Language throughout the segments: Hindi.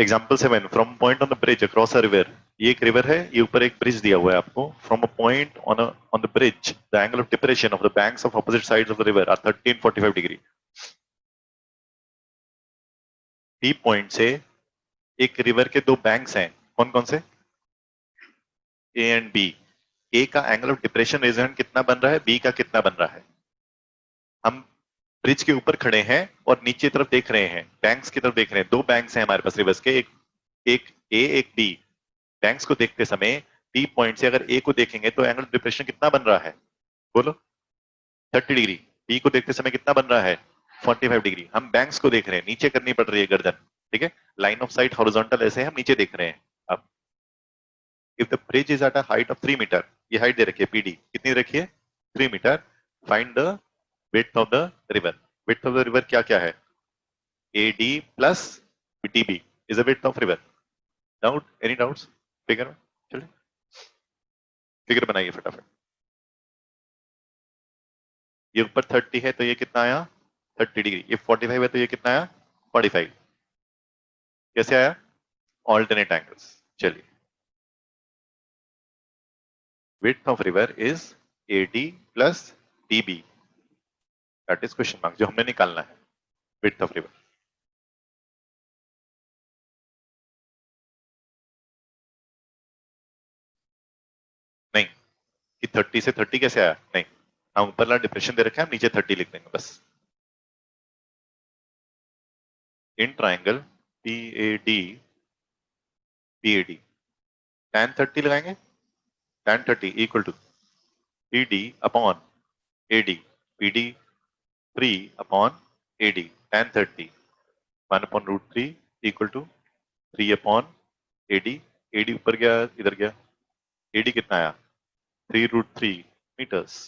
Example 7, from point on the bridge across a river. ये एक रिवर है, ये ऊपर एक ब्रिज दिया हुआ है आपको। From a point on the bridge the angle of depression of the banks of opposite sides of the river are 1345 degree. B point से एक रिवर के दो बैंक्स हैं, कौन कौन से? A and B. ए का एंगल ऑफ डिप्रेशन रेजोनेंट कितना बन रहा है, बी का कितना बन रहा है? हम ब्रिज के ऊपर खड़े हैं और नीचे तरफ देख रहे हैं, बैंक्स की तरफ देख रहे हैं। दो बैंक्स हैं हमारे पास रिवर्स के, एक ए एक बी। बैंक्स को देखते समय बी पॉइंट से अगर ए को देखेंगे तो एंगल ऑफ डिप्रेशन कितना बन रहा है? बोलो। 30 डिग्री। बी को देखते समय कितना बन रहा है? 45 डिग्री। हम बैंक्स को देख रहे हैं, नीचे करनी पड़ रही है गर्दन, ठीक है। लाइन ऑफ साइट हॉरिजॉन्टल, ऐसे हम नीचे देख रहे हैं। अब if the bridge is at a height of 3 metre, ये हाइट दे रखी है पीडी, कितनी रखी है? 3 metre. Find the width of the river. Width of the river क्या क्या है? AD plus DB is the width of river. Doubt? Any doubts figure में? चलिए फिगर बनाइए फटाफट। ये ऊपर 30 है तो ये कितना आया? 30 डिग्री। ये 45 है तो ये कितना आया? 45। कैसे आया? Alternate angles. चलिए, width of river is AD plus DB, that is question mark, जो हमें निकालना है विड्थ ऑफ रिवर। नहीं, कि 30 से 30 कैसे आया? नहीं, हम ऊपर वाला डिप्रेशन दे रखे हैं, हम नीचे 30 लिख देंगे बस। इन ट्राइंगल PAD tan 30 लगाएंगे। tan 30 equal to PD upon AD, PD 3 upon AD, tan 30 1 upon root 3 equal to 3 upon AD। AD ऊपर गया, इधर गया, AD कितना आया? 3√3 metres.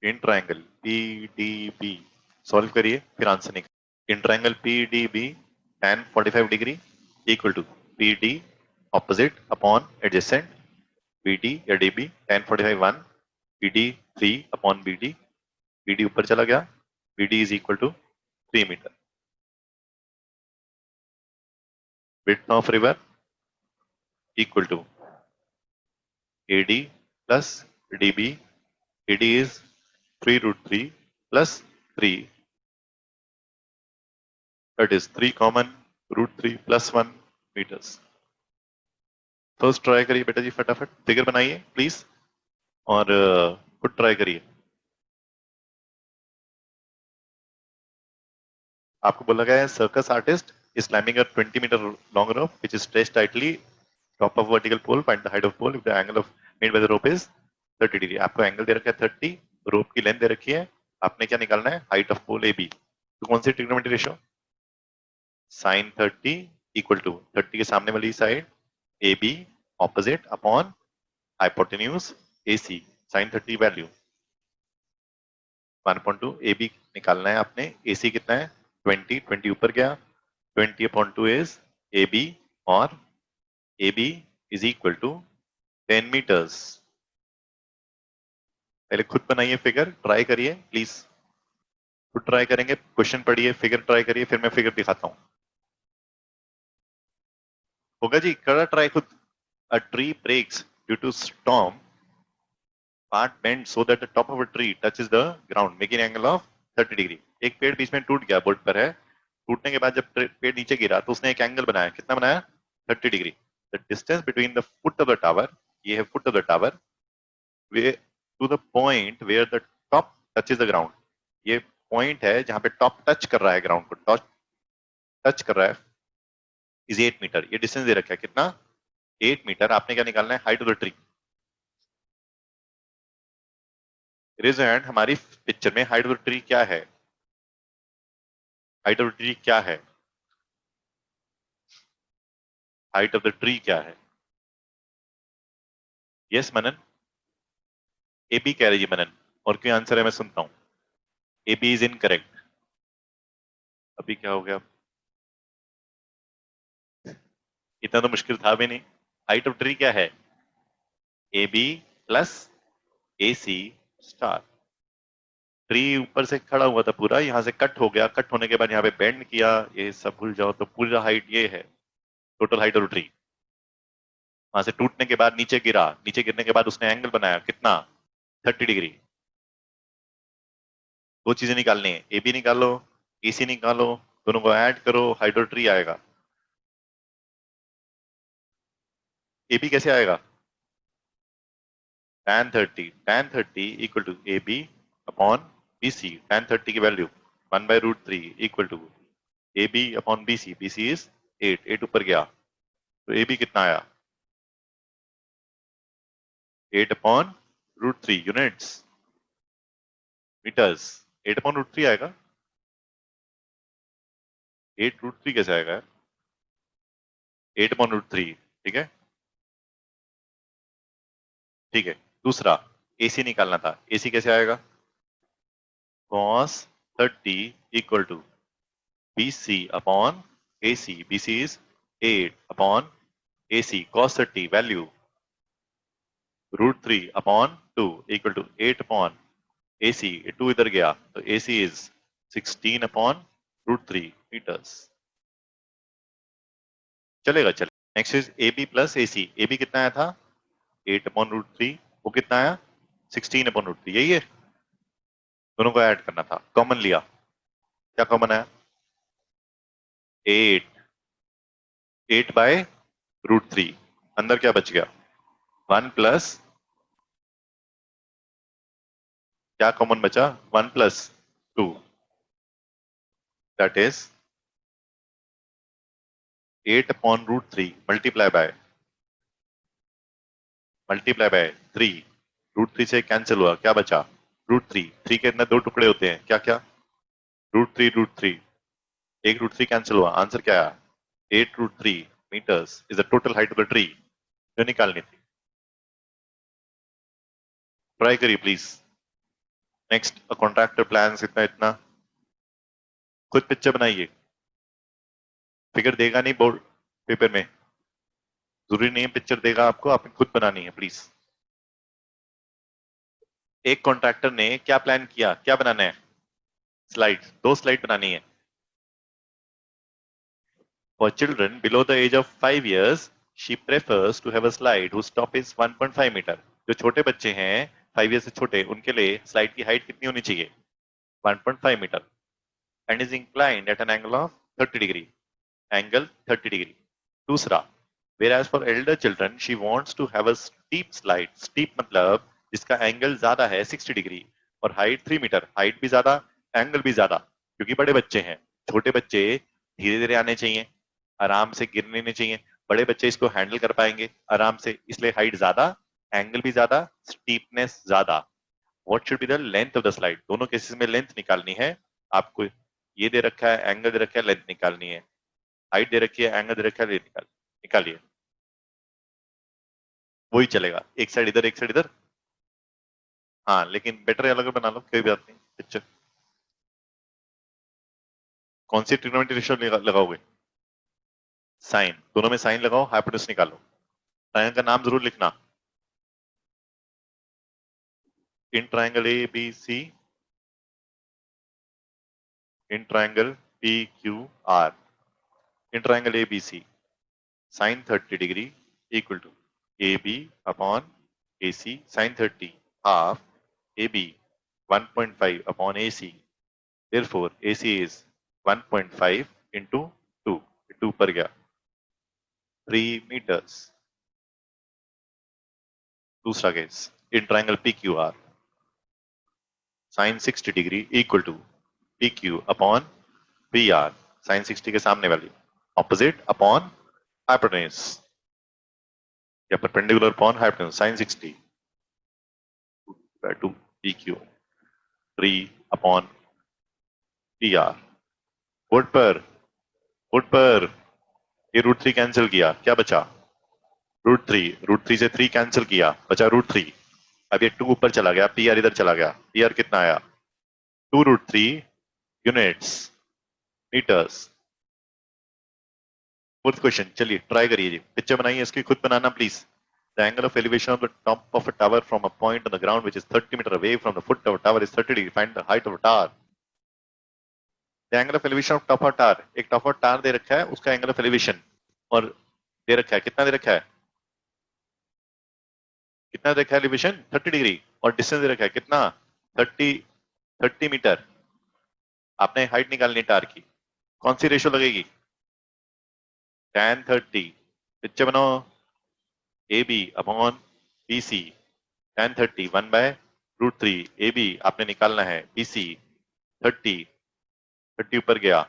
In triangle PDB solve करिए, फिर आंसर निकालिए। In triangle PDB tan 45 degree equal to PD opposite upon adjacent, BD या DB tan 45 1, BD 3 upon BD, BD ऊपर चला गया, BD is equal to 3 metre. Width of river equal to AD plus DB, AD is 3√3 plus 3, that is 3 common √3 plus 1 meters। First try करिए बेटा जी, फटाफट फिगर बनाइए प्लीज, और खुद ट्राई करिए। आपको बोला गया है circus artist is climbing a 20 meter long rope which is stretched tightly top of vertical pole, find the height of pole if the angle of made by the rope is 30 degree. आपको एंगल दे रखा है 30, रोप की लेंथ दे रखी है, आपने क्या निकालना है? Height of pole AB। तो कौन सी trigonometry ratio? sin 30 equal to 30 के सामने वाली side AB opposite upon hypotenuse AC। sin 30 value 1/2, AB निकालना है आपने। AC कितना है? 20, 20 ऊपर गया, 20/2 इज AB, और AB is equal to 10 metres. पहले खुद बनाइए फिगर, ट्राई करिए प्लीज। खुद ट्राई करेंगे, क्वेश्चन पढ़िए, फिगर ट्राई करिए, फिर मैं फिगर दिखाता हूं। होगा जी, करा ट्राई खुद। A tree breaks due to storm, part bends so that the top of a tree touches the ground, making angle of 30 degree. एक पेड़ बीच में टूट गया, बोर्ड पर है, टूटने के बाद जब पेड़ नीचे गिरा तो उसने एक एंगल बनाया, कितना बनाया? 30 degree. The distance between the foot of the tower, ये है foot of the tower, way to the point where the top touches the ground, ये पॉइंट है जहां पे टॉप टच कर रहा है ग्राउंड को, टच कर रहा है, इज 8 मीटर। ये डिस्टेंस दे रखा है कितना? 8 मीटर। आपने क्या निकालना है? Height of the tree. Raise hand, हमारी पिक्चर में हाइट ऑफ द ट्री क्या है? हाइट ऑफ द ट्री क्या है? हाइट ऑफ द ट्री क्या है? यस मनन? AB कह रही है मनन, और क्या आंसर है मैं सुनता हूं। AB is incorrect. अभी क्या हो गया? इतना तो मुश्किल था भी नहीं। हाइट ऑफ ट्री क्या है? AB plus AC star. Tree ऊपर से खड़ा हुआ था पूरा, यहाँ से कट हो गया, कट होने के बाद यहाँ पे बेंड किया, ये सब भूल जाओ, तो पूरा हाइट ये है, टोटल हाइट ऑफ ट्री। वहां से टूटने के बाद नीचे गिरा, नीचे गिरने के बाद उसने एंगल बनाया कितना, 30 डिग्री। दो चीजें निकालनी है, ए बी निकालो, ए सी निकालो, दोनों को ऐड करो, हाइट ऑफ ट्री आएगा। ए बी कैसे आएगा, tan 30 equal to A B upon B C. tan 30 की value 1/√3 equal to A B upon B C. B C is 8, 8 ऊपर गया, तो ए बी कितना आया, 8/√3 यूनिट्स, मीटर्स। 8/√3 आएगा, 8√3 कैसे आएगा, 8/√3, ठीक है, ठीक है। दूसरा एसी निकालना था, एसी कैसे आएगा, cos 30 equal to B C upon A C. B C is 8 upon A C, cos 30 value √3 upon 2 equal to 8 upon A C. 2 इधर गया, तो ए सी इज 16/√3 मीटर्स। चलेगा, चलेगा। Next is A B plus A C. A B कितना आया था, 8/√3, वो कितना आया, 16/√3, यही है। दोनों को ऐड करना था, कॉमन लिया, क्या कॉमन आया, 8, 8/√3, अंदर क्या बच गया, 1 प्लस, क्या कॉमन बचा, 1 plus 2, that is 8/√3 multiply by 3। √3 से कैंसिल हुआ, क्या बचा, √3। 3 के अंदर दो टुकड़े होते हैं, क्या क्या, √3, एक √3 कैंसिल हुआ, आंसर क्या आया, 8√3 metres is the total height of the tree, जो निकालनी थी। ट्राई करिए प्लीज। नेक्स्ट, कॉन्ट्रैक्टर प्लान इतना इतना, खुद पिक्चर बनाइए, फिगर देगा नहीं बोर्ड पेपर में, जरूरी नहीं है पिक्चर देगा आपको, आपने खुद बनानी है प्लीज। एक कॉन्ट्रैक्टर ने क्या प्लान किया, क्या बनाना है, स्लाइड, 2 स्लाइड बनानी है। For children below the age of 5 years, she prefers to have a slide whose top is 1.5 metre. जो छोटे बच्चे हैं 5 ईयर से छोटे, उनके लिए स्लाइड की हाइट कितनी होनी चाहिए, 1.5 metre, and is inclined at an angle of 30 degree, angle 30 degree. दूसरा, whereas for elder children she wants to have a steep slide, steep मतलब जिसका एंगल ज्यादा है 60 डिग्री और हाइट 3 मीटर, हाइट भी ज्यादा, एंगल भी ज्यादा, क्योंकि बड़े बच्चे हैं। छोटे बच्चे धीरे धीरे आने चाहिए, आराम से गिरने नहीं चाहिए, बड़े बच्चे इसको हैंडल कर पाएंगे आराम से, इसलिए हाइट ज्यादा, एंगल भी ज्यादा, स्टीपनेस ज्यादा। What should be the length of the slide, दोनों केसेस में लेंथ निकालनी है आपको। ये दे रखा है, एंगल दे रखा है, लेंथ निकालनी है, हाइट दे रखी है, एंगल दे रखा है, लेंथ निकालिए, वही चलेगा, एक साइड इधर एक साइड इधर। हाँ, लेकिन बेटर अलग बना लो, कोई बात नहीं। पिक्चर कौन सी ट्रिग्नोमेट्री रेशियो लगाओगे, साइन, दोनों में साइन लगाओ, हाइपोटेन्यूज निकालो। ट्रायंगल का नाम जरूर लिखना, in triangle A B C, in triangle P Q R, in triangle A B C, sine 30 degree equal to A B upon A C, sine 30 half A B 1.5 upon A C, therefore AC is 1.5 into 2, 2 पर गया, 3 meters। दूसरा case, in triangle PQR, sin 60 degree equal to PQ upon PR, sin 60 के सामने वाली, ऑपोजिट अपॉन हाइपोटेन्यूज, या perpendicular upon hypotenuse, sin 60 by 2 PQ, 3 upon PR। वुड पर, वुड पर, ये √3 कैंसिल किया, क्या बचा, √3 से 3 कैंसिल किया, बचा √3। अब ये 2 ऊपर चला गया, PR इधर चला गया, PR कितना आया, 2√3 यूनिट्स, मीटर्स। फोर्थ क्वेश्चन, चलिए ट्राई करिए जी, पिक्चर बनाइए इसकी, खुद बनाना please. The angle of elevation of the top of a tower from a point on the ground which is 30 meter away from the foot of a tower is 30 degree. Find the height of a tower. The angle of elevation of top of tower. एक top of tower दे रखा है, उसका angle of elevation और दे रखा है, कितना दे रखा है? कितना दे रखा है elevation? 30 डिग्री और distance दे रखा है कितना? 30 मीटर. आपने height निकालनी है टावर की. कौन सी रेशियो लगेगी? tan 30. पिक्चर बनाओ. AB upon BC. tan 30 1 by root 3. AB आपने निकालना है. BC 30 ऊपर गया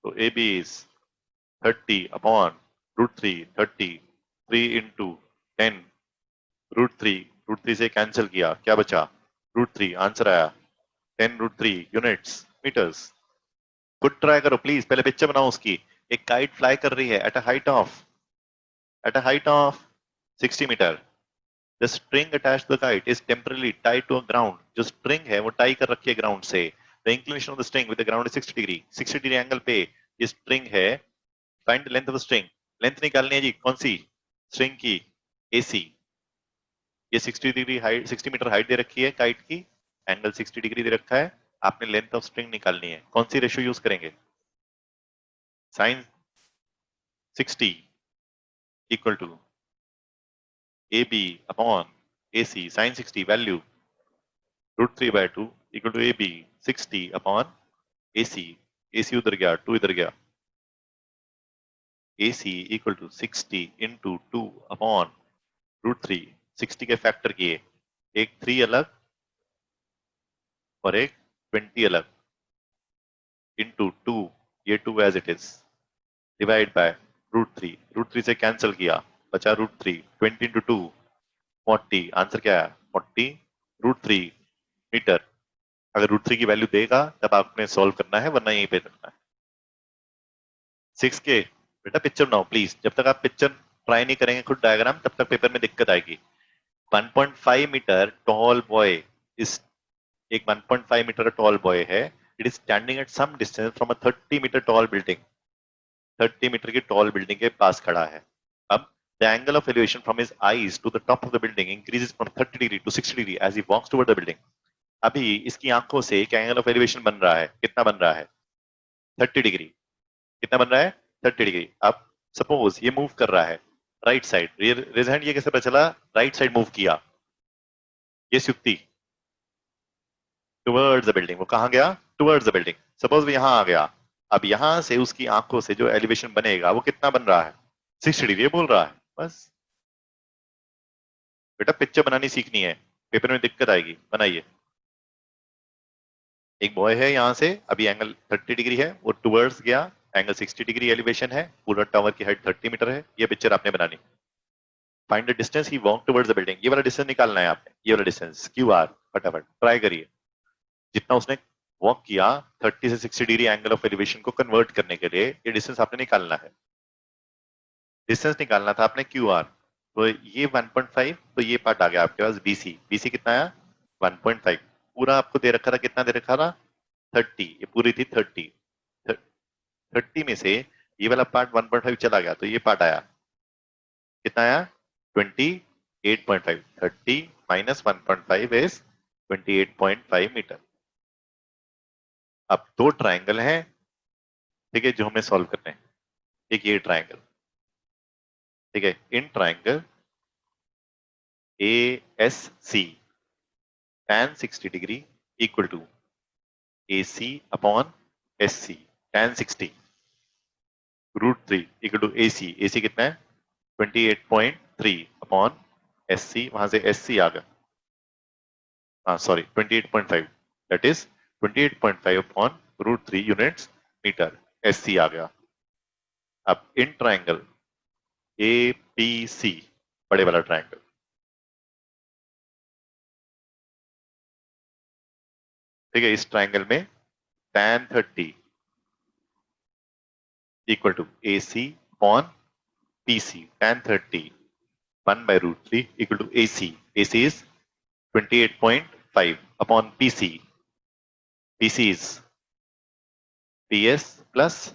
तो AB is 30 upon root 3. 3 into 10 root 3 से कैंसिल किया, क्या बचा? रूट 3. आंसर आया 10 रूट 3 यूनिट्स मीटर्स. खुद ट्राई करो प्लीज, पहले पिक्चर बनाओ उसकी. एक काइट फ्लाई कर रही है at a height of 60 metre. The string attached to the kite is temporarily tied to a ground. जो string है वो टाई कर रखी है ग्राउंड से. The inclination of the string with the ground is 60 degree. 60 degree angle पे ये string है. Find the length of the string. Length निकालनी है जी. कौन सी? स्ट्रिंग की. AC. ये 60 डिग्री हाइट, 60 मीटर हाइट दे रखी है काइट की. एंगल 60 डिग्री दे रखा है. आपने लेंथ ऑफ स्ट्रिंग निकालनी है. कौन सी रेशियो यूज करेंगे? Sine 60 equal to AB upon AC sin 60 value root 3 by 2 equal to AB 60 upon AC. AC उधर गया, 2 इधर गया. AC equal to 60 into 2 upon root 3. 60 के फैक्टर किए, एक 3 अलग और एक 20 अलग, into 2, ये 2 as it is, divide by root 3. Root 3 से कैंसिल किया, बचा रूट 3. 20 into 2 40. आंसर क्या है? 40 रूट 3 मीटर. अगर रूट 3 की वैल्यू देगा तब आपने सॉल्व करना है, वरना यहीं पे रखना है. 6 के बेटा पिक्चर बनाओ प्लीज. जब तक आप पिक्चर ट्राई नहीं करेंगे खुद डायग्राम, तब तक पेपर में दिक्कत आएगी. 1.5 मीटर टॉल बॉय इस एक 1.5 मीटर टॉल बॉय है. It is standing at some distance from a 30 metre tall building. 30 metre की टॉल बिल्डिंग के पास खड़ा है. अब the angle of elevation from his eyes to the top of the building increases from 30 degree to 60 degree as he walks toward the building. अभी इसकी आंखों से एक एंगल ऑफ एलिवेशन बन रहा है. कितना बन रहा है? 30 डिग्री. कितना बन रहा है? 30 डिग्री. अब सपोज ये मूव कर रहा है राइट साइड. Raise hand. ये कैसे पता चला? राइट साइड मूव किया. ये युक्ति टुवर्ड्स द बिल्डिंग. वो कहां गया? Towards the building. सपोज वो यहां आ गया. अब यहां से उसकी आंखों से जो एलिवेशन बनेगा वो कितना बन रहा है? 60 डिग्री बोल रहा है. बस बेटा पिक्चर बनानी सीखनी है, पेपर में दिक्कत आएगी. बनाइए. एक बॉय है यहां से, अभी एंगल 30 डिग्री है, वो टुवर्ड्स गया, एंगल 60 डिग्री एलिवेशन है, पूरा टावर की हाइट 30 मीटर है. ये पिक्चर आपने बनानी. Find the distance he walk towards the building. ये वाला डिस्टेंस निकालना है आपने. ये वाला डिस्टेंस QR. फटाफट ट्राई करिए. जितना उसने वॉक किया 30 से 60 डिग्री एंगल ऑफ एलिवेशन को कन्वर्ट करने के लिए ये डिस्टेंस आपने निकालना है. डिस्टेंस निकालना था आपने QR. तो ये 1.5, तो ये पार्ट आ गया आपके पास BC. BC कितना आया? 1.5. पूरा आपको दे रखा था, कितना दे रखा था? 30. ये पूरी थी 30. 30 में से ये वाला पार्ट 1.5 चला गया, तो ये पार्ट आया. कितना आया? 28.5. 30 माइनस 1.5 इज 28.5 मीटर. अब दो ट्राइंगल हैं, ठीक है, जो हमें सॉल्व करने हैं. एक ये ट्राइंगल, ठीक है. In triangle ASC tan 60 degree equal to AC upon SC tan 60 root 3 equal to AC. AC कितना है? 28.3 अपॉन SC. वहां से SC आ गया, हाँ sorry 28.5. That is 28.5 upon root 3 units metre. SC आ गया. अब इन ट्राइंगल APC, बड़े वाला ट्राइंगल, ठीक है. इस ट्राइंगल में tan 30 equal to AC upon PC. tan 30 1 by root 3 equal to AC. AC is 28.5 upon PC. PC is PS plus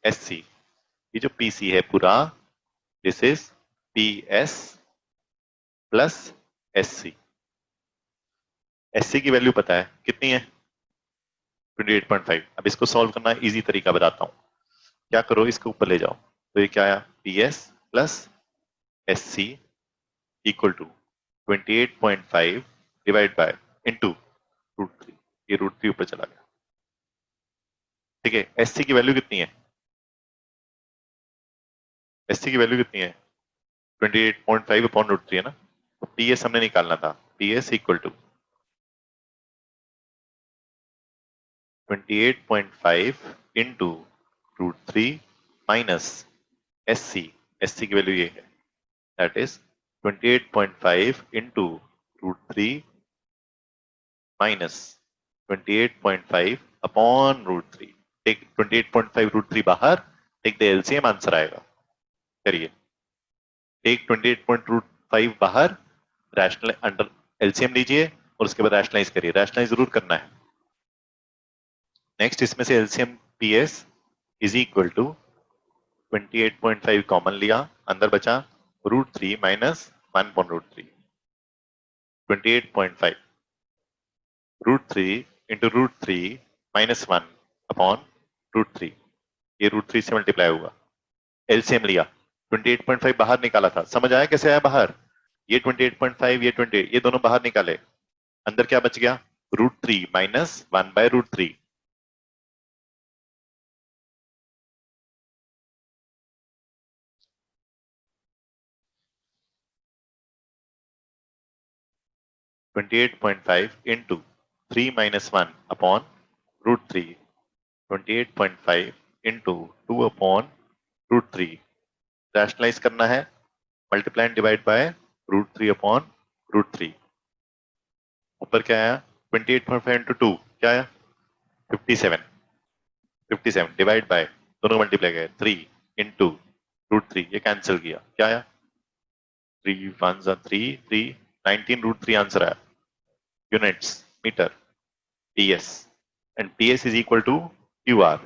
SC. ये जो PC है पूरा, this is PS plus SC। SC की वैल्यू पता है कितनी है? 28.5। अब इसको सॉल्व करना इजी तरीका बताता हूं। क्या करो, इसके ऊपर ले जाओ। तो ये क्या आया? PS plus SC equal to 28.5 divide by into √3। ये √3 ऊपर चला गया। ठीक है, SC की वैल्यू कितनी है? SC की वैल्यू कितनी है? 28.5 अपॉन √3 है ना। तो PS हमने निकालना था। PS equal to 28.5 into √3 minus SC। SC की वैल्यू ये है, that is 28.5 into √3 minus 28.5 upon √3। Take 28.5 √3 बाहर, टेक द एलसीएम, आंसर आएगा। करिए, टेक 28.5 बाहर, रैशनल अंडर एलसीएम लीजिए और उसके बाद रैशनलाइज करिए। रैशनलाइज जरूर करना है। नेक्स्ट, इसमें से LCM PS is equal to 28.5 common लिया, अंदर बचा √3 माइनस 1/√3। 28.5 √3 into √3 minus 1 upon √3। ये √3 से मल्टीप्लाई होगा। एलसीएम लिया, 28.5 बाहर निकाला था। समझ आया कैसे आया बाहर? ये 28.5, ये 28, ये दोनों बाहर निकाले। अंदर क्या बच गया? √3 minus 1/√3। (28.5) into 3 minus 1 upon √3। 28.5 into 2 upon √3। Rationalise करना है, multiply and divide by √3 upon √3। ऊपर क्या आया? 28.5 इंटू 2 क्या आया? 57। 57 डिवाइड बाय, दोनों मल्टीप्लाई गए, 3 इंटू √3। ये कैंसिल किया, क्या आया? 3 1 3 3 19 √3 आंसर आया। Units metre PS, and PS is equal to QR।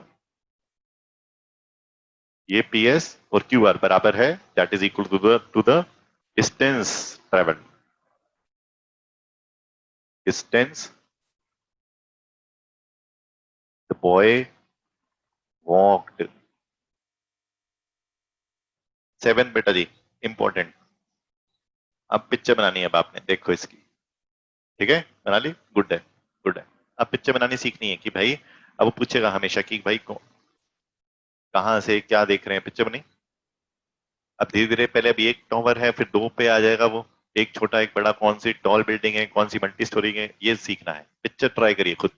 ये PS और QR बराबर है, that is equal to the distance travel. Distance the boy walked. 7 बेटा जी, इंपॉर्टेंट। अब पिक्चर बनानी है अब आपने, देखो इसकी। ठीक है, बना ली, गुड है, गुड है। अब पिक्चर बनानी सीखनी है कि भाई, अब वो पूछेगा हमेशा कि भाई कहां से क्या देख रहे हैं, पिक्चर बनी। अब धीरे धीरे, पहले अभी एक टॉवर है, फिर 2 पे आ जाएगा वो, एक छोटा एक बड़ा, कौन सी टॉल बिल्डिंग है, कौन सी मल्टी स्टोरी है, ये सीखना है। पिक्चर ट्राई करिए खुद,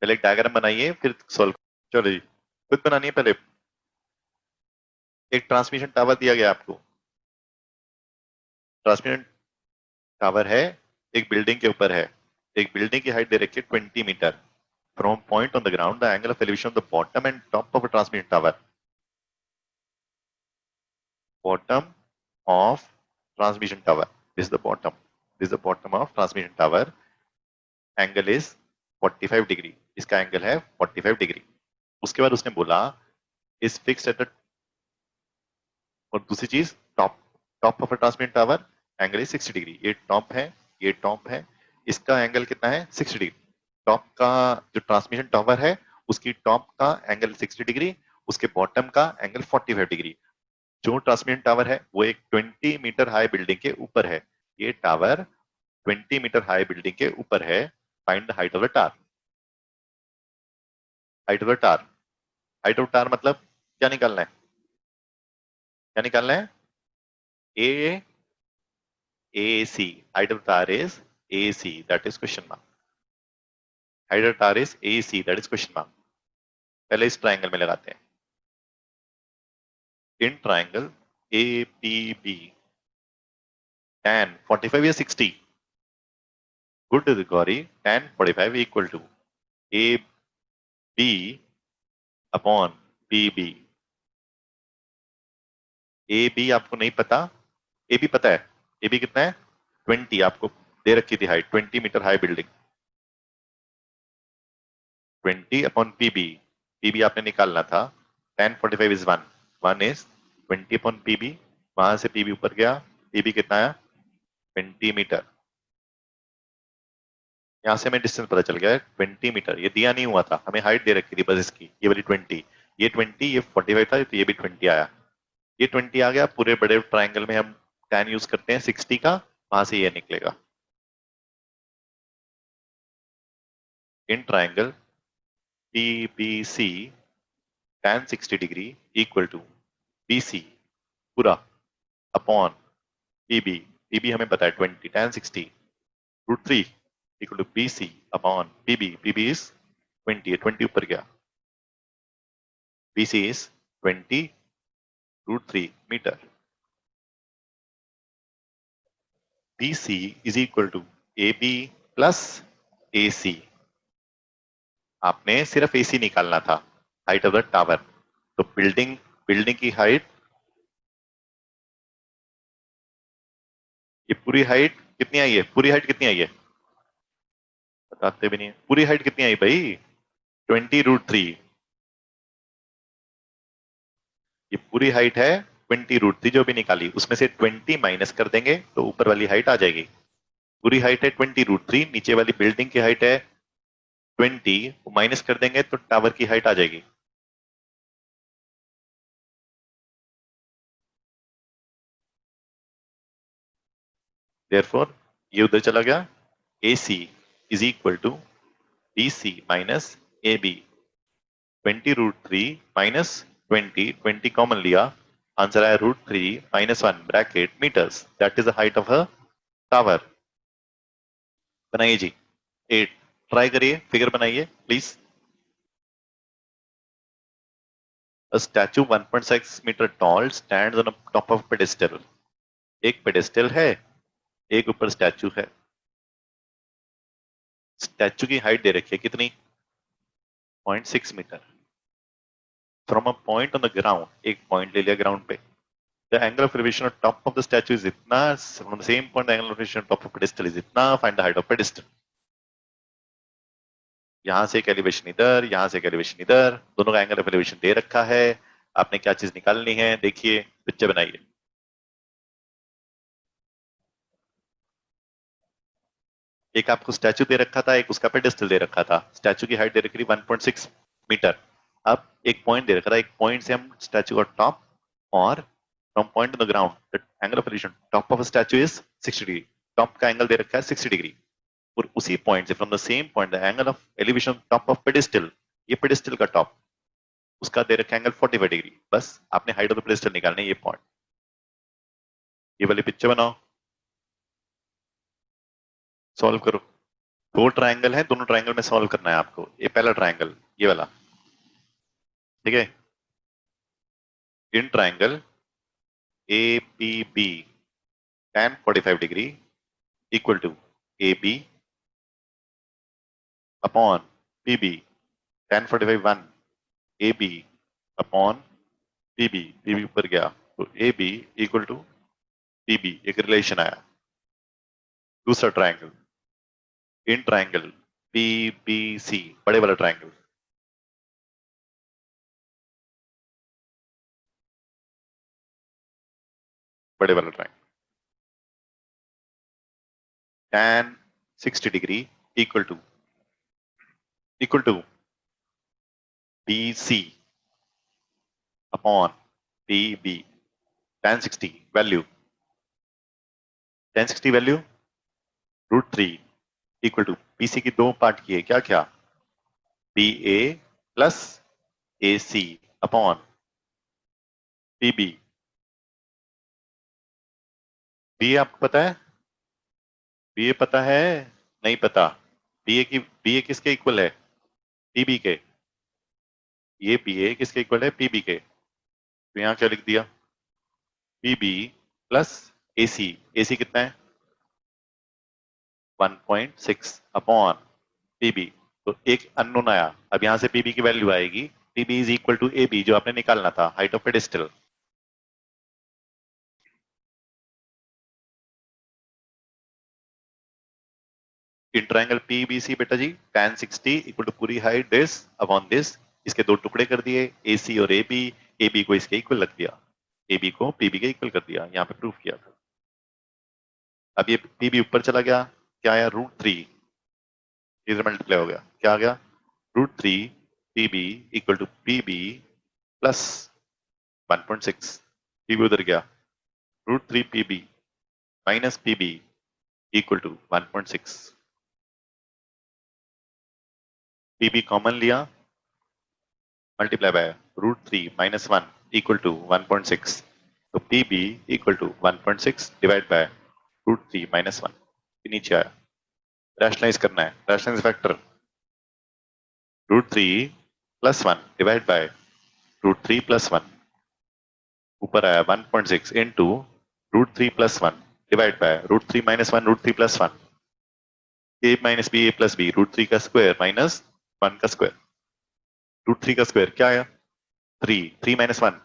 पहले एक डायग्राम बनाइए फिर सॉल्व। चलो जी, खुद बनानी है पहले। एक ट्रांसमिशन टावर दिया गया आपको। ट्रांसमिशन टावर है, एक बिल्डिंग के ऊपर है। एक बिल्डिंग की हाइट दे रखी है 20 metre. From point on the ground the angle of elevation of the bottom and top of a transmission tower. Bottom of transmission tower. This is the bottom. This is the bottom of transmission tower. Angle is 45 degree. इसका एंगल है 45 डिग्री। उसके बाद उसने बोला इज फिक्स्ड एट द, और दूसरी चीज top, top of a transmission tower angle is 60 degree. ये टॉप है, ये टॉप है, इसका एंगल कितना है? 60 डिग्री। टॉप का जो ट्रांसमिशन टावर है उसकी टॉप का एंगल 60 डिग्री, उसके बॉटम का एंगल 45 डिग्री। जो ट्रांसमिशन टावर है वो एक 20 मीटर हाई बिल्डिंग के ऊपर है। ये टावर 20 मीटर हाई बिल्डिंग के ऊपर है। Find the height of the tower. Height of the tower, height of tower मतलब क्या निकालना है? क्या निकालना है? ए AC। Height of tower is AC, that is question mark. Height of tower is AC, that is question mark. पहले इस ट्राइंगल में लगाते हैं। इन ट्राइंगल APB tan 45 या 60? Good Gauri, tan 45 equal to AB upon BB। AB आपको नहीं पता, AB पता है। AB कितना है? 20। आपको दे रखी थी height, 20 metre high building. 20 upon PB। PB आपने निकालना था। tan 45 is 1, 1 is 20 upon PB। वहां से PB ऊपर गया, पीबी कितना आया 20 मीटर। यहां से हमें डिस्टेंस पता चल गया है 20 मीटर। ये दिया नहीं हुआ था, हमें हाइट दे रखी थी बस इसकी, ये वाली 20, ये 20, ये 45 था, तो ये भी 20 आया। ये 20 आ गया। पूरे बड़े ट्राइंगल में हम tan यूज करते हैं 60 का, वहां से ये निकलेगा। In triangle PBC tan 60 degree equal to BC पूरा अपॉन PB, PB हमें पता है 20, tan 60 √3 equal to BC upon PB, PB is 20 है, 20 ऊपर गया, BC is 20 √3 metre. BC is equal to AB plus AC। आपने सिर्फ AC निकालना था, हाइट ऑफ द टावर। तो बिल्डिंग बिल्डिंग की हाइट, ये पूरी हाइट कितनी आई है, पूरी हाइट कितनी आई है बताते भी नहीं है। पूरी हाइट कितनी आई भाई 20 √3। ये पूरी हाइट है 20 √3, जो भी निकाली उसमें से 20 माइनस कर देंगे तो ऊपर वाली हाइट आ जाएगी। पूरी हाइट है 20 √3, नीचे वाली बिल्डिंग की हाइट है 20, माइनस कर देंगे तो टावर की हाइट आ जाएगी। देयरफॉर ये उधर चला गया, AC is equal to BC minus AB। 20 √3 minus 20 common लिया, आंसर आया √3 minus 1 bracket metres, that is the height of a tower. बनाइए जी, 8 ट्राई करिए, फिगर बनाइए please. A statue 1.6 meter tall stands on a top of pedestal। एक पेडेस्टल है, एक ऊपर स्टैचू है। स्टैचू की हाइट दे रखी है कितनी 0.6 meter. From a point on the ground, एक पॉइंट ले लिया ग्राउंड पे। The angle of elevation of top of the statue is इतना, from the same point the angle of elevation top of pedestal is इतना, find the height of pedestal. यहां से एक एलिवेशन इधर, यहां से एक एलिवेशन इधर, दोनों का एंगल ऑफ एलिवेशन दे रखा है। आपने क्या चीज निकालनी है, देखिए पिक्चर बनाइए। एक आपको स्टैचू दे रखा था, एक उसका पेडेस्टल दे रखा था। स्टैचू की हाइट दे रखी थी 1.6 मीटर। अब एक पॉइंट दे रखा था, एक पॉइंट से हम स्टैचू का टॉप, और from point on the ground angle of elevation top of statute is 60 degree. Top का एंगल दे रखा है 60 डिग्री, और उसी पॉइंट से from the same point the angle of elevation top of pedestal, ये पेडेस्टल का टॉप, उसका दे रखा एंगल 45 डिग्री। बस आपने हाइट ऑफ द पेडेस्टल निकालना है, ये पॉइंट। ये वाली पिक्चर बनाओ, सॉल्व करो। दो ट्रायंगल है, दोनों ट्रायंगल में सॉल्व करना है आपको। ये पहला ट्रायंगल, ये वाला, ठीक है। In triangle APB tan 45 degree equal to AB upon PB tan 45 1 AB upon PB, PB ऊपर गया तो AB इक्वल टू PB, एक रिलेशन आया। दूसरा ट्रायंगल, इन ट्रायंगल PBC बड़े वाला ट्रायंगल, बड़े वाला triangle, tan 60 degree equal to BC upon PB। tan 60 value, tan 60 value √3 equal to BC की दो पार्ट की है, क्या क्या, BA plus AC upon PB। BA आपको पता है, BA पता है, नहीं पता। BA किसके इक्वल है, PB के। ये BA किसके इक्वल है, PB के। तो यहां क्या लिख दिया, PB प्लस AC। AC कितना है 1.6 अपॉन PB। तो एक अननोन आया, अब यहां से PB की वैल्यू आएगी, PB is equal to AB जो आपने निकालना था, height of pedestal. In triangle PBC बेटा जी tan 60 इक्वल टू पूरी हाइट दिस अपॉन दिस, इसके दो टुकड़े कर दिए AC और AB, AB को इसके इक्वल रख दिया, AB को PB के इक्वल कर दिया, यहाँ पे प्रूफ किया था। अब ये पीबी ऊपर चला गया, क्या आया √3, इधर मल्टीप्लाई हो गया, क्या आ गया √3 PB equal to PB plus 1.6, PB उधर गया, √3 PB minus PB equal to 1.6, PB common लिया, multiply by √3 minus 1 equal to 1.6, तो PB equal to 1.6 divide by √3 minus 1, नीचे आया, रैशनलाइज करना है, rationalize factor √3 plus 1 divide by √3 plus 1, ऊपर आया 1.6 into √3 plus 1 divide by √3 minus 1 √3 plus 1, A minus B A plus B, √3 का स्क्वायर माइनस 1 का स्क्वायर, √3 का स्क्वायर क्या आया 3, 3 माइनस 1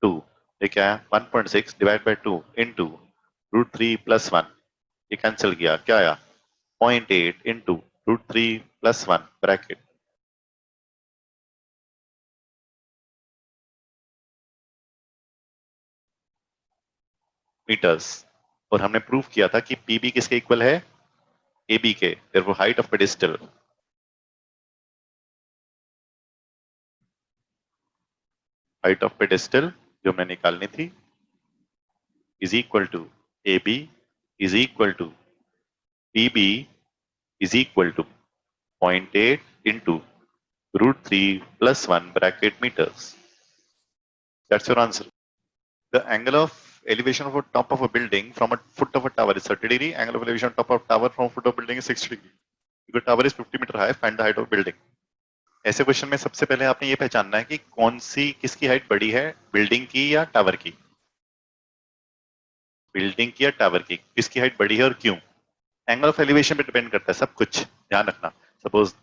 2, ये क्या है 1.6 डिवाइड बाय 2 इंटू √3 प्लस 1, ये कैंसिल किया, क्या आया 0.8 इंटू √3 प्लस 1 ब्रैकेट, मीटर्स। और हमने प्रूफ किया था कि पीबी किसके इक्वल है, एबी के, therefore height of pedestal, height of pedestal जो हमने निकालनी थी is equal to AB is equal to PB is equal to 0.8 into √3 plus 1 bracket meters. That's your answer. The angle of elevation of a top of a building from a foot of a tower is 30 degree. Angle of elevation of top of tower from foot of building is 60 degree. If the tower is 50 meter high, find the height of building. ऐसे क्वेश्चन में सबसे पहले आपने ये पहचानना है कि कौन सी किसकी हाइट बड़ी है, बिल्डिंग की या टावर की, बिल्डिंग की या टावर की, किसकी हाइट बड़ी है और क्यों। एंगल ऑफ एलिवेशन पे डिपेंड करता है सब कुछ, ध्यान रखना। सपोज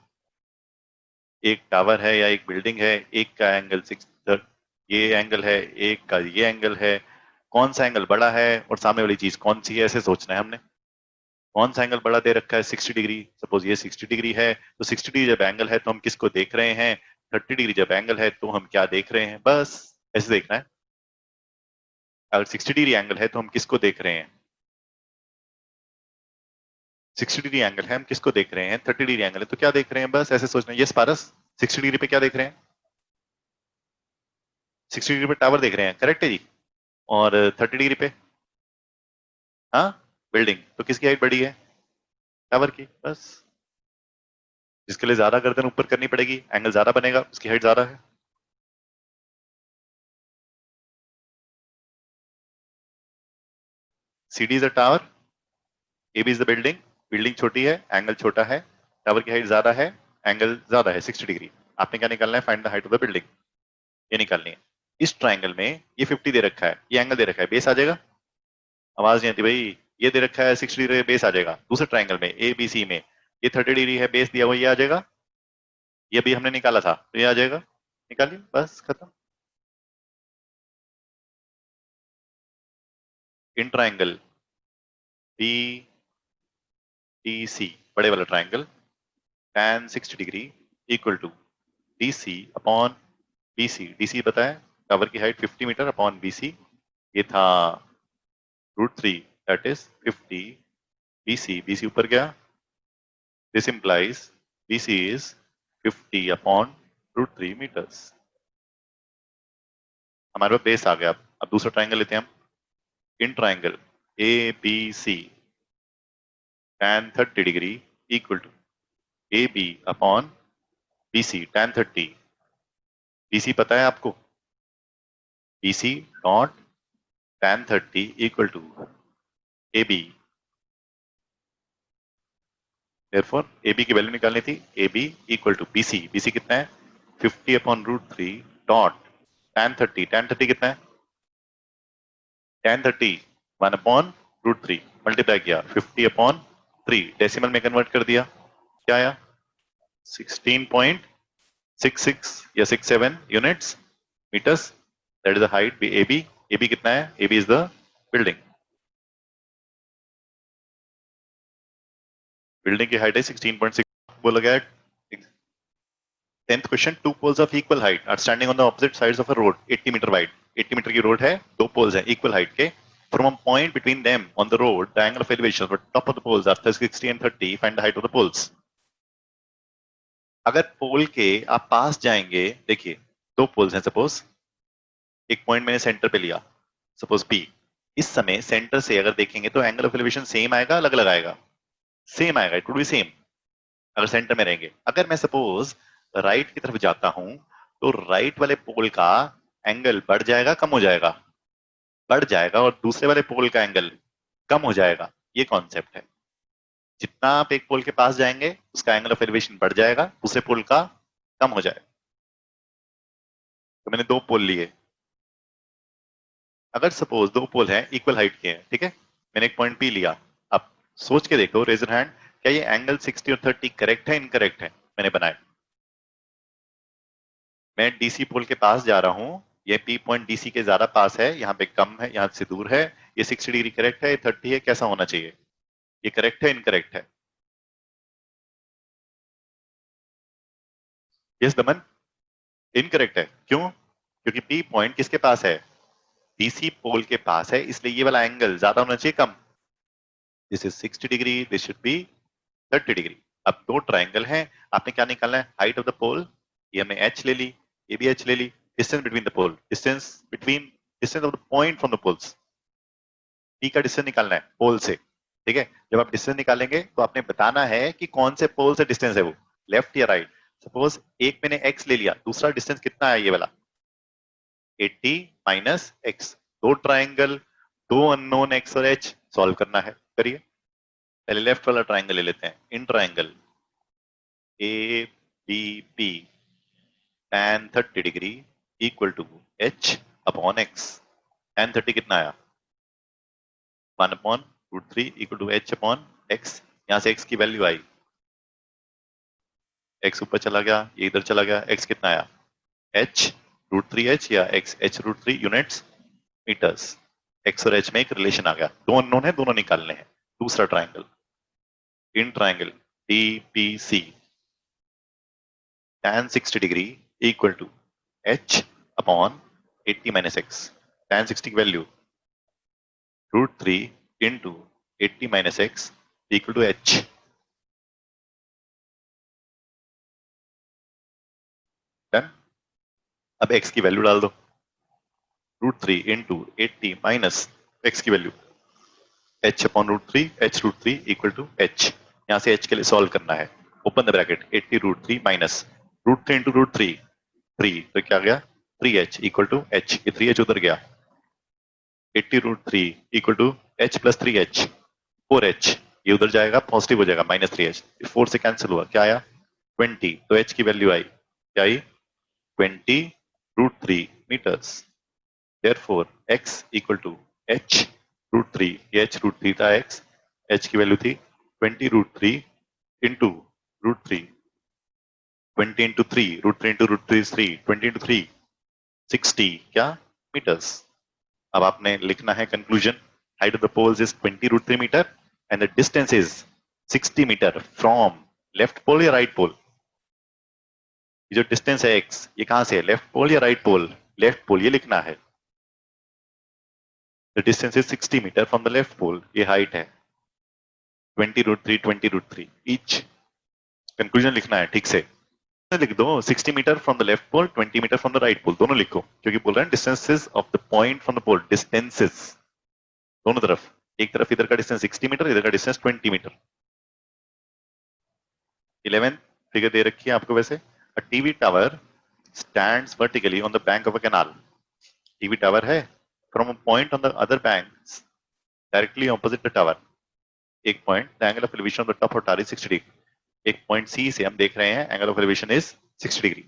एक टावर है या एक बिल्डिंग है, एक का एंगल 6, ये एंगल है, एक का ये एंगल है, कौन सा एंगल बड़ा है और सामने वाली चीज कौन सी है, ऐसे सोचना है हमने। कौन सा एंगल बड़ा दे रखा है 60 डिग्री, सपोज ये 60 डिग्री है, तो 60 डिग्री जब एंगल है तो हम किसको देख रहे हैं, 30 डिग्री जब एंगल है तो हम क्या देख रहे हैं, बस ऐसे देखना है। अगर 60 डिग्री एंगल है तो हम किसको देख रहे हैं, 60 डिग्री एंगल है हम किसको देख रहे हैं, 30 डिग्री एंगल है तो क्या देख रहे हैं, बस ऐसे सोचना है। यस पारस, 60 डिग्री पे क्या देख रहे हैं, 60 डिग्री पे टावर देख रहे हैं, करेक्ट है जी। और 30 डिग्री पे हाँ बिल्डिंग, तो किसकी हाइट बड़ी है, टावर की, बस। जिसके लिए ज्यादा गर्दन ऊपर करनी पड़ेगी, एंगल ज्यादा बनेगा, उसकी हाइट ज्यादा है। CD is a tower, AB is the building, building छोटी है, एंगल छोटा है, टावर की हाइट ज्यादा है, एंगल ज्यादा है 60 डिग्री। आपने क्या निकालना है, find the height of the building, ये निकालनी है। इस ट्राइंगल में ये 50 दे रखा है, ये एंगल दे रखा है, बेस आ जाएगा, आवाज नहीं आती भाई, ये दे रखा है 60 डिग्री बेस आ जाएगा। दूसरे ट्राइंगल में ABC में ये 30 डिग्री है, बेस दिया हुआ, ये आ जाएगा, ये भी हमने निकाला था तो ये आ जाएगा, निकालिए, बस खत्म। इन ट्राइंगल BTC, बड़े वाला triangle, tan 60 degree equal to DC upon BC, DC बताए टावर की हाइट 50 मीटर अपॉन BC, ये था √3, दैट इज 50 BC, BC ऊपर गया, this implies BC is 50 upon √3 metres. हमारे पास बेस आ गया। अब दूसरा ट्राइंगल लेते हैं हम, in triangle ABC tan 30 degree equal to AB upon BC tan 30, BC पता है आपको, BC dot tan 30 equal to AB, therefore AB की वैल्यू निकालनी थी, AB equal to BC, BC कितना है 50 अपॉन √3 डॉट tan 30, tan 30 कितना है, tan 30 1 अपॉन √3 मल्टीप्लाई किया 50 अपॉन 3, डेसिमल में कन्वर्ट कर दिया, क्या आया 16.66 या 67 units metres, that is the height AB। AB कितना है, AB is the building, building की हाइट है 16.6, बोला गया। 10th question, two poles of equal height are standing on the opposite sides of a road 80 metre wide, 80 metre की रोड है, दो पोल्स हैं इक्वल हाइट के, From a point between them on the road, the angle of elevation of the top of the poles are 60 and 30. Find the height of the poles. अगर पोल के आप पास जाएंगे, देखिए दो पोल्स हैं सपोज, एक पॉइंट मैंने सेंटर पे लिया सपोज पी। इस समय सेंटर से अगर देखेंगे तो एंगल ऑफ एलिवेशन सेम आएगा, अलग अलग आएगा? सेम आएगा, इट वुड बी सेम अगर सेंटर में रहेंगे। अगर मैं सपोज राइट की तरफ जाता हूं तो राइट वाले पोल का एंगल बढ़ जाएगा, कम हो जाएगा? बढ़ जाएगा, और दूसरे वाले पोल का एंगल कम हो जाएगा। ये कॉन्सेप्ट है। जितना आप एक पोल के पास जाएंगे उसका एंगल ऑफ एलिवेशन बढ़ जाएगा, दूसरे पोल का कम हो जाएगा। तो मैंने दो पोल लिए, अगर सपोज दो पोल हैं इक्वल हाइट के हैं, ठीक है, मैंने एक पॉइंट पी लिया। अब सोच के देखो, रेज योर हैंड, क्या ये एंगल 60 और 30 करेक्ट है, इनकरेक्ट है? मैंने बनाया, मैं डीसी पोल के पास जा रहा हूं, ये पी पॉइंट डीसी के ज्यादा पास है, यहाँ पे कम है, यहाँ से दूर है। ये 60 डिग्री करेक्ट है, ये 30 है, कैसा होना चाहिए? ये करेक्ट है, इनकरेक्ट है? यस दमन, इनकरेक्ट है। क्यों? क्योंकि पी पॉइंट किसके पास है? डीसी पोल के पास है, इसलिए ये वाला एंगल ज्यादा होना चाहिए, कम? This is 60 degree, this should be 30 degree. अब दो ट्राइंगल हैं, आपने क्या निकालना है? Height of the pole. ये हमने एच ले ली, ये भी एच ले ली। Distance between the pole, distance of the point from the poles, P का डिस्टेंस निकालना है पोल से। ठीक है, जब आप डिस्टेंस निकालेंगे तो आपने बताना है कि कौन से पोल से डिस्टेंस है, वो लेफ्ट या राइट। सपोज एक मैंने एक्स ले लिया, दूसरा डिस्टेंस कितना है? ये वाला 80 माइनस एक्स। दो ट्राइंगल, दो अननोन एक्स और एच, सॉल्व करना है, करिए। पहले लेफ्ट वाला ट्राइंगल ले लेते हैं, in triangle A B P tan 30 degree equal to H upon X. tan 30 कितना आया? 1/√3 equal to H upon X. यहां से एक्स की वैल्यू आई, एक्स ऊपर चला गया, ये इधर चला गया, एक्स कितना आया? h√3h या x h√3 units metres. X और एच में एक रिलेशन आ गया, दो अननोन है, दोनों निकालने हैं। दूसरा triangle, in triangle DPC tan 60 degree equal to h upon 80 minus x. tan 60 की value √3 into 80 minus x equal to h। Done. अब x की वैल्यू डाल दो, √3 इंटू 80 माइनस एक्स की value h upon √3, h√3 equal to h। यहाँ से h के लिए सॉल्व करना है। Open the bracket, 80√3 minus √3 into √3 3, तो क्या गया? 3h equal to h। ये 3h उधर गया, 80√3 equal to h plus 3h 4h। ये उधर जाएगा, पॉजिटिव हो जाएगा, माइनस 3h। 4 से कैंसिल हुआ, क्या आया? 20। तो h की वैल्यू आई, क्या आई? 20√3 metres. Therefore, x equal to h√3, ये h√3 था x, h की वैल्यू थी 20√3 into √3, 20 into 3, √3 into √3 is 3, 20 into 3 60, क्या? मीटर्स। अब आपने लिखना है conclusion, height of the poles is 20√3 meter and the distance is 60 meter from left pole या राइट पोल। ये जो डिस्टेंस है x, ये कहां से है? लेफ्ट पोल या राइट पोल? लेफ्ट पोल, ये लिखना है। The distance is 60 meter from the left pole. ये height है 20√3, 20√3 each। कंक्लूजन लिखना है ठीक से, लिख दो 60 meter from the left pole, 20 metre from the right pole, दोनों लिखो, क्योंकि बोल रहे हैं distances of the point from the pole, distances दोनों तरफ। एक तरफ इधर का डिस्टेंस 60 मीटर, इधर का डिस्टेंस 20 मीटर। 11 फिगर दे रखी है आपको वैसे। A TV tower stands vertically on the bank of a canal. TV tower है, from a point on the other bank directly opposite the tower, एक point, the angle of elevation of the top of tower is 60 degree. एक पॉइंट सी से हम देख रहे हैं, angle of elevation is 60 degree.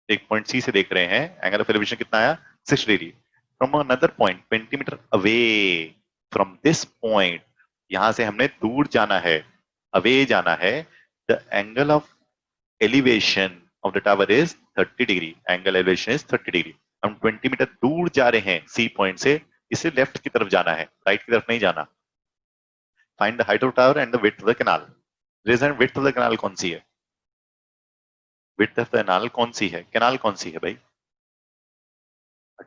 एक पॉइंट सी से देख रहे हैं, एंगल ऑफ एलिवेशन कितना आया? 60 degree. From another point 20 metre away from this point, यहां से हमने दूर जाना है, अवे जाना है। The angle of elevation of the tower is 30 degree, angle elevation is 30 degree. हम 20 मीटर दूर जा रहे हैं सी पॉइंट से, इसे लेफ्ट की तरफ जाना है, राइट की तरफ नहीं जाना। Find the height of tower and the width of the canal. Reason width of the canal कौन सी है? विड्थ ऑफ द कैनाल कौन सी है? कैनाल कौन सी है भाई?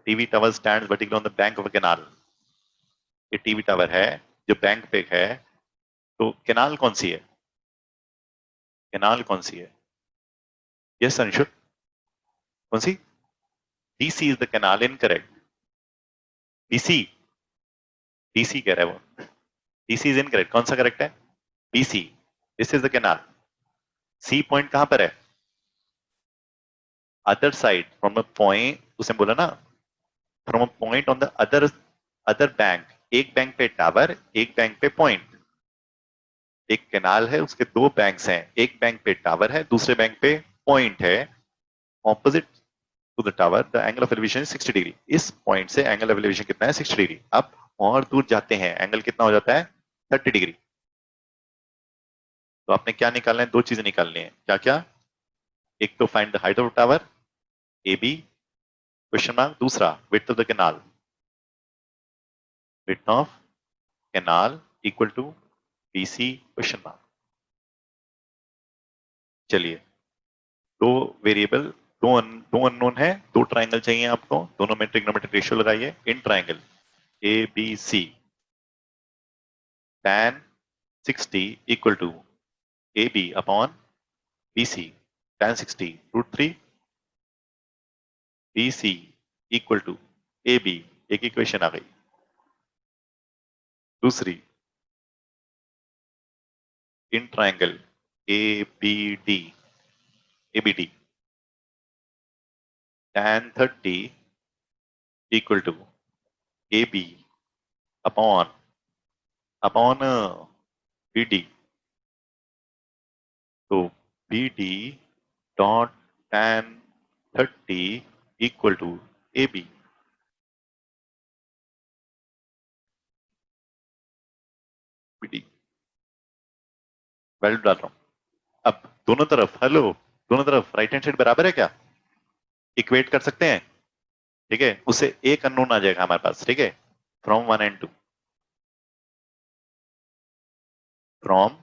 TV tower stands vertical on the bank of a canal. ये टीवी टावर है जो बैंक पे है, तो कैनाल कौन सी है? कैनाल कौन सी है? यस अंशु, कौन सी? DC is the canal, incorrect. DC, DC कह रहा है वो, डीसी इज इनकरेक्ट। कौन सा करेक्ट है? DC, this is the canal. C point कहां पर है? Other side from a point, उसने बोला ना, from a point on the other other bank. एक बैंक पे टावर, एक बैंक पे पॉइंट। एक कैनाल है, उसके दो बैंक्स हैं, एक बैंक पे टावर है, दूसरे बैंक पे पॉइंट है। Opposite to the tower the angle of elevation is 60 degree. इस पॉइंट से एंगल ऑफ एलिवेशन कितना है? 60 डिग्री। अब और दूर जाते हैं, एंगल कितना हो जाता है? 30 डिग्री। तो आपने क्या निकालना है? दो चीजें निकालनी है। क्या क्या? एक तो find the height of tower, A B question mark. दूसरा width of the canal, width of canal equal to BC question mark. चलिए, दो वेरिएबल, दो अननोन है, दो ट्राइंगल चाहिए आपको, दोनों में ट्रिग्नोमेट्रिक रेशियो लगाइए। In triangle A B C, tan 60 equal to A B upon B C, tan 60 √3, B C equal to A B. एक इक्वेशन आ गई। दूसरी, in triangle A B D, A B D, tan 30 equal to A B upon upon B D. तो B D dot tan 30 equal to A B. B D value डाल रहा हूं। अब दोनों तरफ, हेलो, दोनों तरफ राइट हैंड साइड बराबर है क्या? इक्वेट कर सकते हैं, ठीक है? उससे एक अननोन आ जाएगा हमारे पास, ठीक है? फ्रॉम 1 and 2, फ्रॉम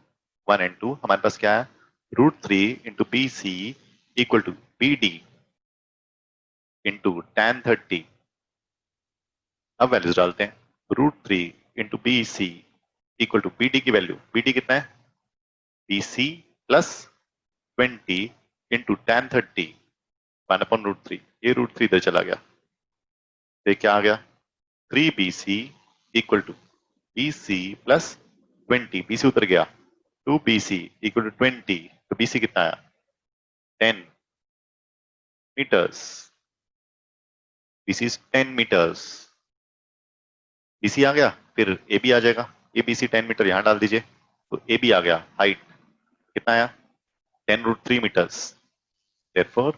1 and 2 हमारे पास क्या है? √3 into B C equal to B D into tan 30। अब वैल्यूज डालते हैं। √3 into B C equal to B D की वैल्यू, बी डी कितना है? B C plus 20 into tan 30 1/√3। ये √3 इधर चला गया, तो ये क्या आ गया? 3BC equal to B C plus 20, BC उतर गया, 2BC इक्वल टू 20। तो BC कितना आया? 10 metres. BC is 10 metres. BC आ गया, फिर AB आ जाएगा। ABC 10 मीटर यहां डाल दीजिए, तो AB आ गया। हाइट कितना आया? 10 √3 meters. therefore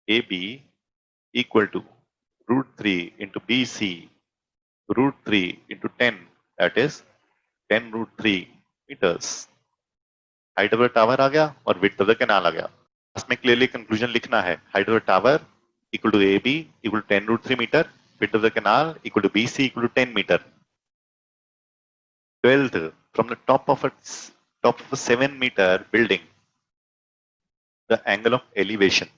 AB equal to √3 into BC √3 into 10, that is 10 √3 meters. Height of the tower आ गया और विड्थ ऑफ द कैनाल आ गया। इसमें क्लियरली कंक्लूजन लिखना है। Height of the tower equal to A B equal to 10 √3 metre, width of the canal equal to B C equal to 10 meter. 12th, from the top of a 7-meter building, the angle of elevation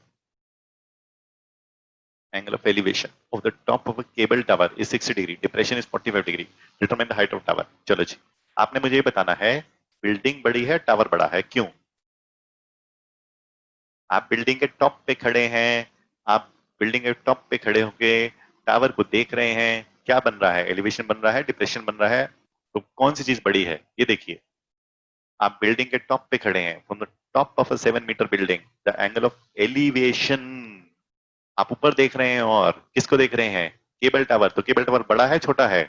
of the top of a cable tower is 60 degree, depression is 45 degree, determine the height of tower। चलो जी, आपने मुझे ये बताना है, बिल्डिंग बड़ी है, टावर बड़ा है, क्यों? आप बिल्डिंग के टॉप पे खड़े हैं, आप बिल्डिंग के टॉप पे खड़े होके टावर को देख रहे हैं, क्या बन रहा है? एलिवेशन बन रहा है, डिप्रेशन बन रहा है। तो कौन सी चीज बड़ी है? ये देखिए, आप बिल्डिंग के टॉप पे खड़े हैं, from the top of a 7-meter building the angle of elevation, आप ऊपर देख रहे हैं, और किसको देख रहे हैं? Cable tower. तो केबल टावर बड़ा है, छोटा है?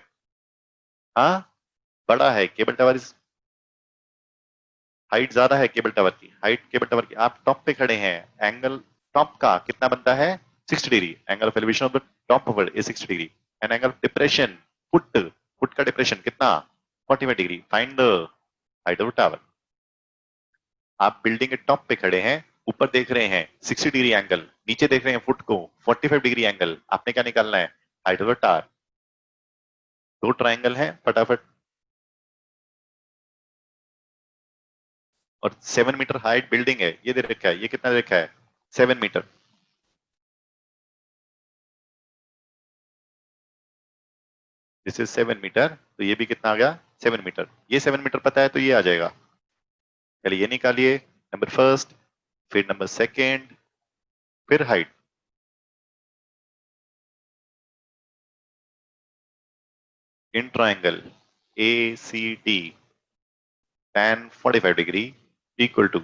हाँ, बड़ा है। केबल टावर इज, हाइट ज्यादा है केबल टावर की, हाइट केबल टावर की। आप टॉप पे खड़े हैं, एंगल टॉप का कितना बनता है? 60 degree. Angle of elevation of the top over is 60 degree. And angle of depression, foot foot का डिप्रेशन कितना? 45 degree. Find the height of tower. आप बिल्डिंग के टॉप पे खड़े हैं, ऊपर देख रहे हैं 60 डिग्री एंगल, नीचे देख रहे हैं फुट को 45 डिग्री एंगल। आपने क्या निकालना है? Height of the tower. दो ट्राइंगल है, फटाफट। और 7 मीटर हाइट बिल्डिंग है, ये दे रखा है, ये कितना दे रखा है? 7 मीटर। दिस इज 7 मीटर, तो ये भी कितना आ गया 7 मीटर। ये 7 मीटर पता है तो ये आ जाएगा, पहले ये निकालिए नंबर फर्स्ट, फिर नंबर सेकेंड, फिर height. In triangle ACD tan 45 degree equal to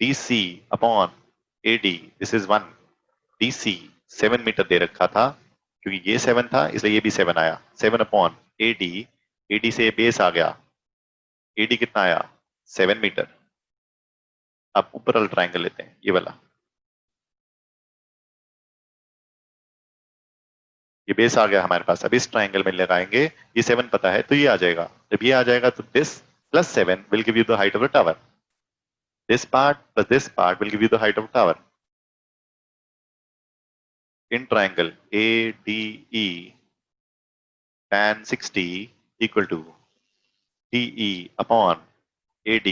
DC upon AD, this is 1, DC 7 meter दे रखा था, क्योंकि ये 7 था इसलिए ये भी 7 आया, 7 अपॉन AD, AD से बेस आ गया, AD कितना आया 7 मीटर। अब ऊपर वाला ट्राइंगल लेते हैं, ये वाला, ये बेस आ गया हमारे पास। अब इस ट्राइंगल में लगाएंगे, ये 7 पता है तो ये आ जाएगा, जब ये आ जाएगा तो this plus 7 will give you the height of the tower, this part plus this part will give you the height of tower. In triangle ADE tan 60 equal to DE upon AD,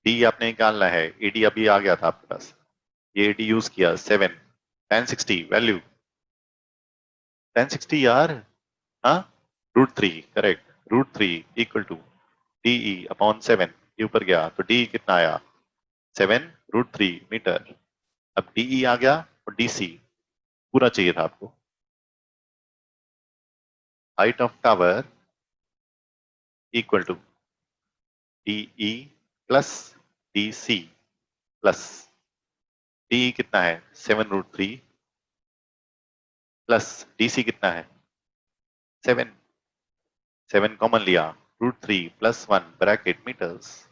D आपने निकालना है, AD अभी आ गया था आपके पास, ये AD यूज किया 7, tan 60 वैल्यू, tan 60 यार, हाँ √3 correct, √3 equal to DE upon 7, ये ऊपर गया तो DE कितना आया 7 √3 मीटर। अब DE आ गया और DC पूरा चाहिए था आपको, height of tower equal to DE plus DC plus DE कितना है 7 √3 प्लस DC कितना है 7, 7 कॉमन लिया, √3 प्लस 1 ब्रैकेट मीटर्स,